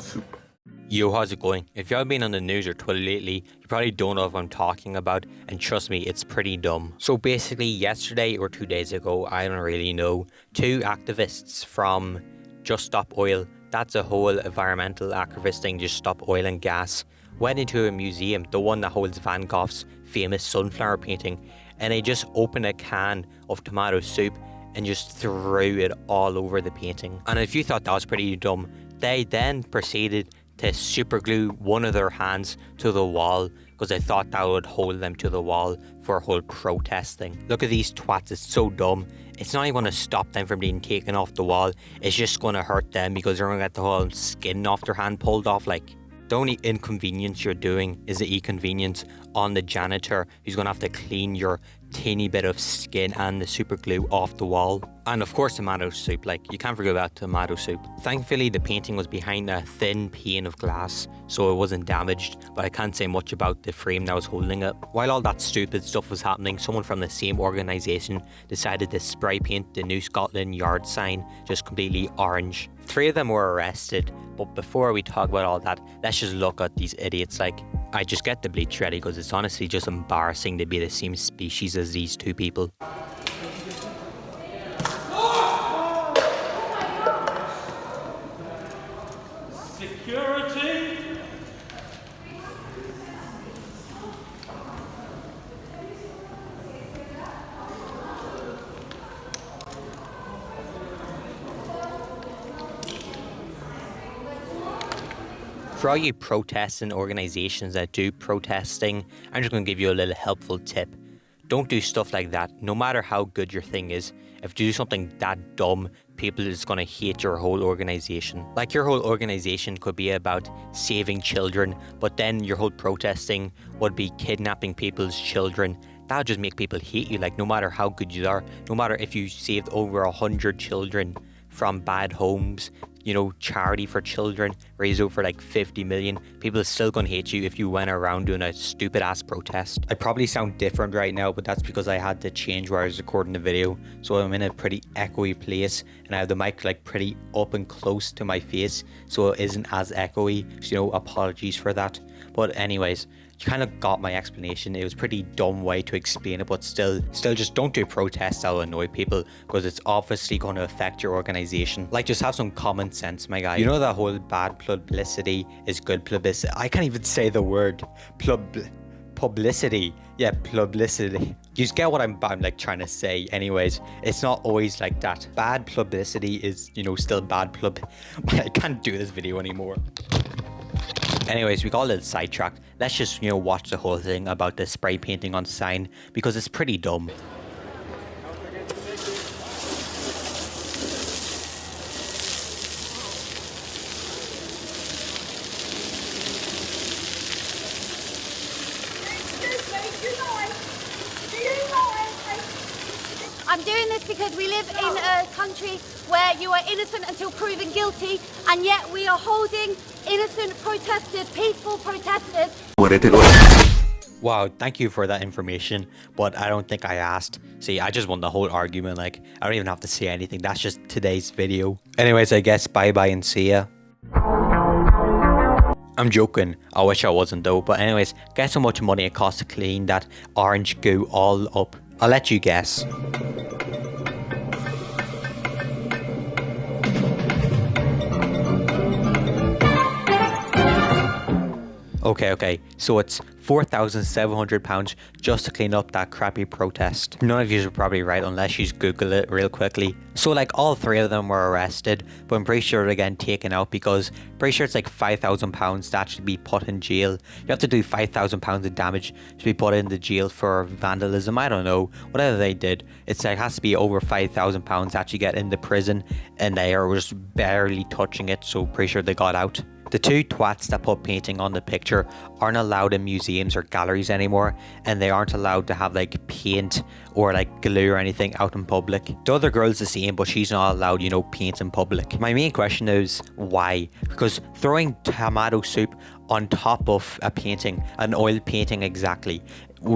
soup. Yo, how's it going? If you haven't been on the news or Twitter lately, you probably don't know what I'm talking about, and trust me, it's pretty dumb. So basically, yesterday or 2 days ago, I don't really know, two activists from Just Stop Oil, that's a whole environmental activist thing, Just Stop Oil and Gas, went into a museum, the one that holds Van Gogh's famous sunflower painting, and they just opened a can of tomato soup and just threw it all over the painting. And if you thought that was pretty dumb, they then proceeded to super glue one of their hands to the wall because they thought that would hold them to the wall for a whole protest thing. Look at these twats, it's so dumb. It's not even going to stop them from being taken off the wall, it's just going to hurt them because they're going to get the whole skin off their hand pulled off. Like, the only inconvenience you're doing is the inconvenience on the janitor who's going to have to clean your teeny bit of skin and the super glue off the wall. And of course tomato soup, like you can't forget about tomato soup. Thankfully the painting was behind a thin pane of glass so it wasn't damaged, but I can't say much about the frame that was holding it. While all that stupid stuff was happening, someone from the same organisation decided to spray paint the New Scotland Yard sign just completely orange. 3 of them were arrested, but before we talk about all that, let's just look at these idiots. Like, I just get the bleach ready because it's honestly just embarrassing to be the same species as these two people. Security! For all you protesting organisations that do protesting, I'm just going to give you a little helpful tip. Don't do stuff like that, no matter how good your thing is. If you do something that dumb, people is going to hate your whole organisation. Like, your whole organisation could be about saving children, but then your whole protesting would be kidnapping people's children. That would just make people hate you, like, no matter how good you are, no matter if you saved over 100 children from bad homes, you know, charity for children, raised over like 50 million, people are still gonna hate you if you went around doing a stupid ass protest. I probably sound different right now, but that's because I had to change where I was recording the video, so I'm in a pretty echoey place and I have the mic like pretty up and close to my face so it isn't as echoey, so, you know, apologies for that. But anyways, you kind of got my explanation. It was a pretty dumb way to explain it, but still just don't do protests that will annoy people because it's obviously going to affect your organization. Like, just have some common sense, my guy. You know that whole bad publicity is good publicity. I can't even say the word publicity. Yeah, publicity. You just get what I'm like trying to say. Anyways, it's not always like that. Bad publicity is, you know, still bad I can't do this video anymore. Anyways, we got a little sidetracked. Let's just, you know, watch the whole thing about the spray painting on the sign because it's pretty dumb. I'm doing this because we live in a country where you are innocent until proven guilty, and yet we are holding innocent protesters, peaceful protesters. Wow, thank you for that information, but I don't think I asked. See, I just won the whole argument. Like, I don't even have to say anything. That's just today's video. Anyways, I guess bye-bye and see ya. I'm joking. I wish I wasn't though. But anyways, guess how much money it costs to clean that orange goo all up? I'll let you guess. Okay, so it's £4,700 just to clean up that crappy protest. None of you are probably right unless you Google it real quickly. So like, all 3 of them were arrested, but I'm pretty sure they're getting taken out because I'm pretty sure it's like £5,000 to actually be put in jail. You have to do £5,000 of damage to be put in the jail for vandalism. I don't know, whatever they did. It's like, has to be over £5,000 to actually get into prison, and they are just barely touching it, so pretty sure they got out. The 2 twats that put painting on the picture aren't allowed in museums or galleries anymore, and they aren't allowed to have like paint or like glue or anything out in public. The other girl's the same, but she's not allowed, you know, paint in public. My main question is why? Because throwing tomato soup on top of a painting, an oil painting exactly,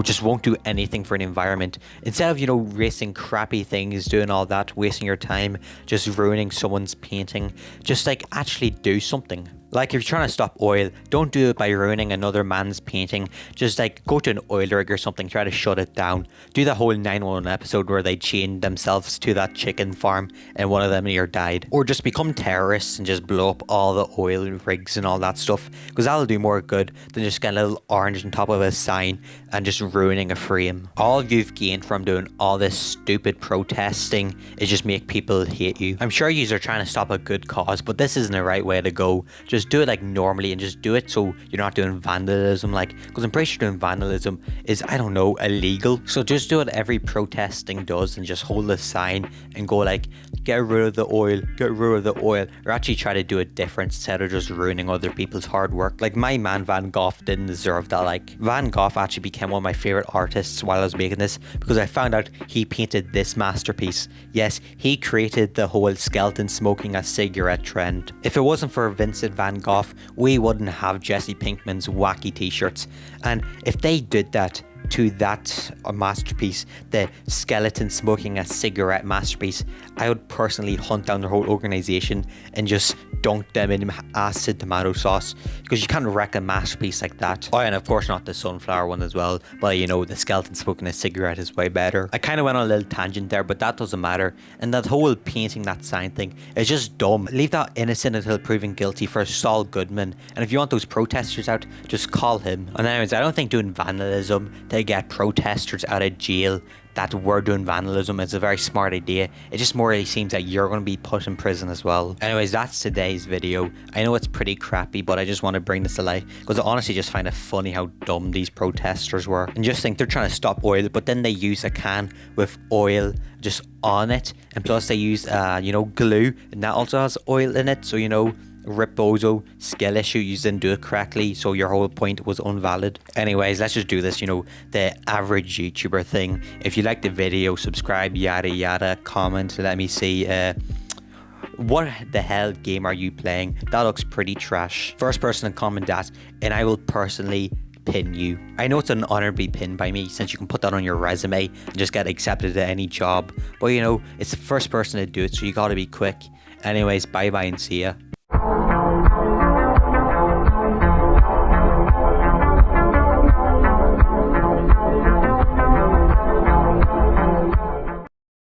just won't do anything for an environment. Instead of, you know, wasting crappy things, doing all that, wasting your time, just ruining someone's painting, just like actually do something. Like, if you're trying to stop oil, don't do it by ruining another man's painting. Just like go to an oil rig or something, try to shut it down. Do the whole 911 episode where they chained themselves to that chicken farm and one of them near died. Or just become terrorists and just blow up all the oil rigs and all that stuff, because that'll do more good than just getting a little orange on top of a sign and just ruining a frame. All you've gained from doing all this stupid protesting is just make people hate you. I'm sure you are trying to stop a good cause, but this isn't the right way to go. Just do it like normally and just do it so you're not doing vandalism, like, because I'm pretty sure doing vandalism is, I don't know, illegal. So just do what every protesting does and just hold a sign and go like, get rid of the oil, get rid of the oil, or actually try to do it different instead of just ruining other people's hard work. Like, my man Van Gogh didn't deserve that. Like, Van Gogh actually became one of my favorite artists while I was making this, because I found out he painted this masterpiece. Yes, he created the whole skeleton smoking a cigarette trend. If it wasn't for Vincent Van Gogh, we wouldn't have Jesse Pinkman's wacky t-shirts. And if they did that to that masterpiece, the skeleton smoking a cigarette masterpiece, I would personally hunt down their whole organization and just dunk them in acid tomato sauce, because you can't wreck a masterpiece like that. Oh, and of course not the sunflower one as well, but you know, the skeleton smoking a cigarette is way better. I kind of went on a little tangent there, but that doesn't matter. And that whole painting that sign thing is just dumb. Leave that innocent until proven guilty for Saul Goodman, and if you want those protesters out, just call him. And anyways, I don't think doing vandalism to get protesters out of jail, that we're doing vandalism, is a very smart idea. It just more really seems like you're going to be put in prison as well. Anyways, that's today's video. I know it's pretty crappy, but I just want to bring this to life because I honestly just find it funny how dumb these protesters were, and just think they're trying to stop oil, but then they use a can with oil just on it, and plus they use glue, and that also has oil in it, so Ripbozo, skill issue, you didn't do it correctly, so your whole point was invalid. Anyways, let's just do this, the average YouTuber thing. If you like the video, subscribe, yada yada, comment, let me see, what the hell game are you playing? That looks pretty trash. First person to comment that, and I will personally pin you. I know it's an honor to be pinned by me, since you can put that on your resume and just get accepted to any job, but it's the first person to do it, so you gotta be quick. Anyways, bye bye and see ya.